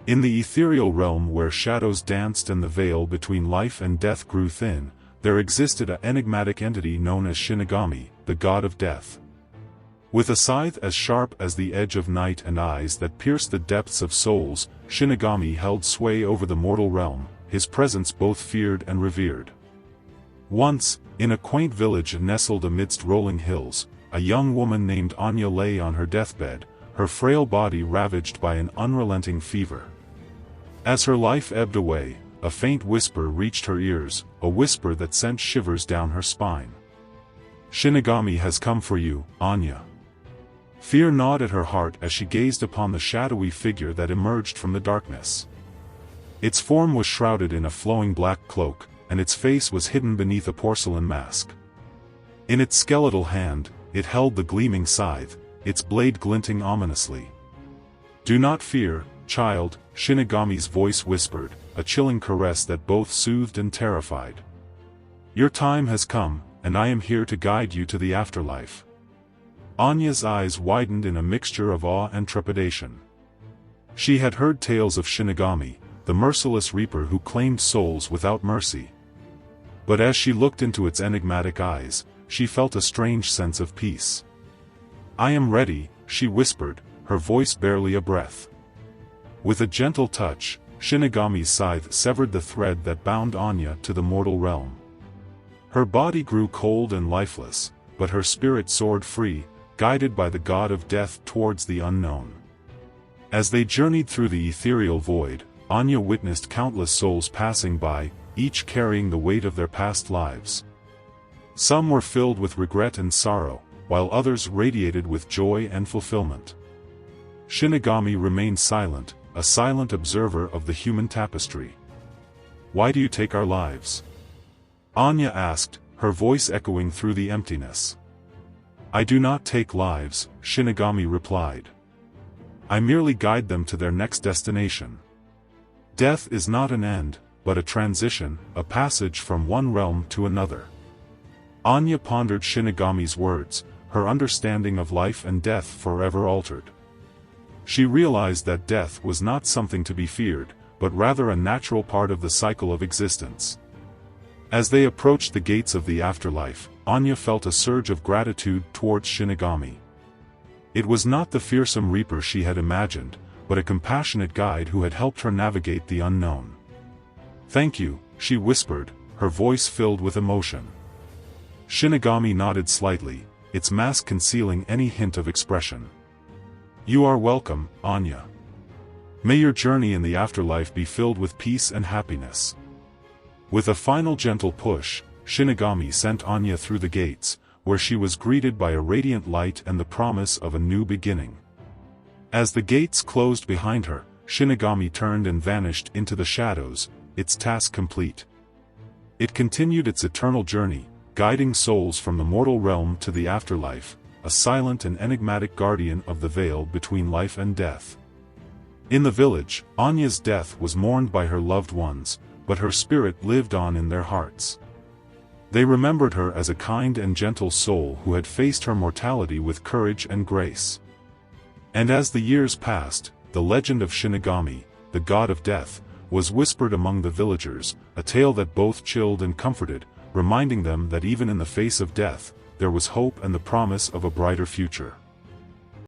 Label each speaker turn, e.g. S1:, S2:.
S1: In the ethereal realm where shadows danced and the veil between life and death grew thin, there existed an enigmatic entity known as Shinigami, the god of death. With a scythe as sharp as the edge of night and eyes that pierced the depths of souls, Shinigami held sway over the mortal realm, his presence both feared and revered. Once, in a quaint village nestled amidst rolling hills, a young woman named Anya lay on her deathbed, her frail body ravaged by an unrelenting fever. As her life ebbed away, a faint whisper reached her ears, a whisper that sent shivers down her spine. "Shinigami has come for you, Anya." Fear gnawed at her heart as she gazed upon the shadowy figure that emerged from the darkness. Its form was shrouded in a flowing black cloak, and its face was hidden beneath a porcelain mask. In its skeletal hand, it held the gleaming scythe, its blade glinting ominously. "Do not fear, child," Shinigami's voice whispered, a chilling caress that both soothed and terrified. "Your time has come, and I am here to guide you to the afterlife." Anya's eyes widened in a mixture of awe and trepidation. She had heard tales of Shinigami, the merciless reaper who claimed souls without mercy. But as she looked into its enigmatic eyes, she felt a strange sense of peace. "I am ready," she whispered, her voice barely a breath. With a gentle touch, Shinigami's scythe severed the thread that bound Anya to the mortal realm. Her body grew cold and lifeless, but her spirit soared free, guided by the god of death towards the unknown. As they journeyed through the ethereal void, Anya witnessed countless souls passing by, each carrying the weight of their past lives. Some were filled with regret and sorrow, while others radiated with joy and fulfillment. Shinigami remained silent, a silent observer of the human tapestry. "Why do you take our lives?" Anya asked, her voice echoing through the emptiness. "I do not take lives," Shinigami replied. "I merely guide them to their next destination. Death is not an end, but a transition, a passage from one realm to another." Anya pondered Shinigami's words, her understanding of life and death forever altered. She realized that death was not something to be feared, but rather a natural part of the cycle of existence. As they approached the gates of the afterlife, Anya felt a surge of gratitude towards Shinigami. It was not the fearsome reaper she had imagined, but a compassionate guide who had helped her navigate the unknown. "Thank you," she whispered, her voice filled with emotion. Shinigami nodded slightly, its mask concealing any hint of expression. "You are welcome, Anya. May your journey in the afterlife be filled with peace and happiness." With a final gentle push, Shinigami sent Anya through the gates, where she was greeted by a radiant light and the promise of a new beginning. As the gates closed behind her, Shinigami turned and vanished into the shadows, its task complete. It continued its eternal journey, guiding souls from the mortal realm to the afterlife, a silent and enigmatic guardian of the veil between life and death. In the village, Anya's death was mourned by her loved ones, but her spirit lived on in their hearts. They remembered her as a kind and gentle soul who had faced her mortality with courage and grace. And as the years passed, the legend of Shinigami, the god of death, was whispered among the villagers, a tale that both chilled and comforted, reminding them that even in the face of death, there was hope and the promise of a brighter future.